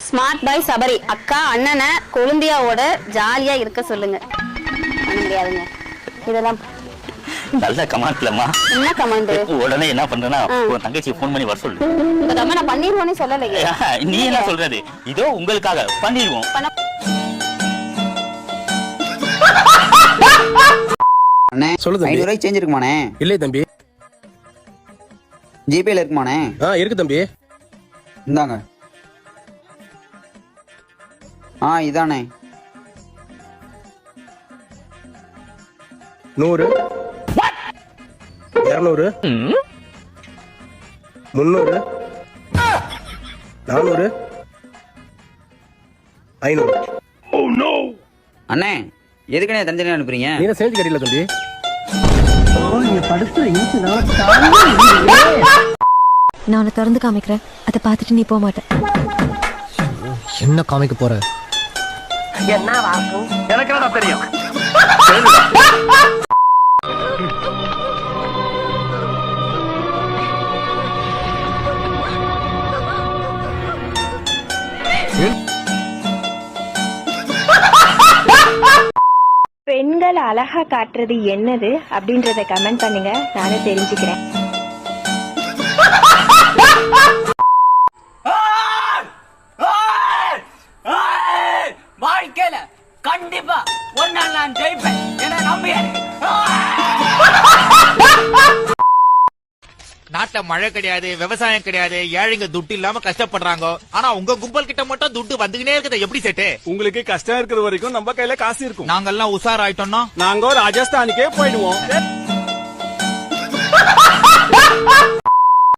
Smart boy Sabari அக்கா அண்ணனை கொழுந்தியாவோட ஜாலியா இருக்க சொல்லுங்க. பண்ண முடியாதுங்க. இதெல்லாம் நல்ல கமாண்ட்லம்மா. என்ன கமாண்ட்? உடனே என்ன பண்றேன்னா உன் தங்கச்சி ஃபோன் பண்ணி வர சொல்லு. நம்ம நான் பண்ணிடுவோனே சொல்லலையே. நீ என்ன சொல்றது? இதோ உங்களுக்காக பண்ணிடுவோம். அண்ணே சொல்லு தம்பி. 500 ரூபாய் சேஞ்ச் இருக்குமானே? இல்லை தம்பி. ஜிபேல இருக்குமானே? இருக்கு தம்பி. இந்தாங்க. இதானே 100 200 300 400 500. அண்ணே எதுக்குண்ணே தனித்தனியா அனுப்புறீங்க? நீங்க சேர்ந்து கட்டில தம்பி. நான் உன்னை திறந்து காமிக்கிறேன், அதை பார்த்துட்டு நீ போக மாட்டேன். என்ன காமிக்க போற? என்ன வாக்கும் எனக்கு என்ன தெரியும்? பெண்கள் அழகா காட்டுறது என்னது அப்படின்றத கமெண்ட் பண்ணுங்க, நானும் தெரிஞ்சுக்கிறேன். வாழ்க்கையில கண்டிப்பா ஒரு நாள் நான் ஜெயிப்பேன் என நம்பியாரு. நாட்டுல மழை கிடையாது, விவசாயம் கிடையாது, ஏழைங்க துட்டு இல்லாம கஷ்டப்படுறாங்க. ஆனா உங்க கும்பல் கிட்ட மட்டும் துட்டு வந்துகினே இருக்குது. எப்படி செட்டு? உங்களுக்கு கஷ்டம் இருக்கிற வரைக்கும் நம்ம கையில காசு இருக்கும். நாங்கெல்லாம் உஷார் ஆயிட்டோம்னா நாங்க ராஜஸ்தானுக்கே போயிடுவோம்.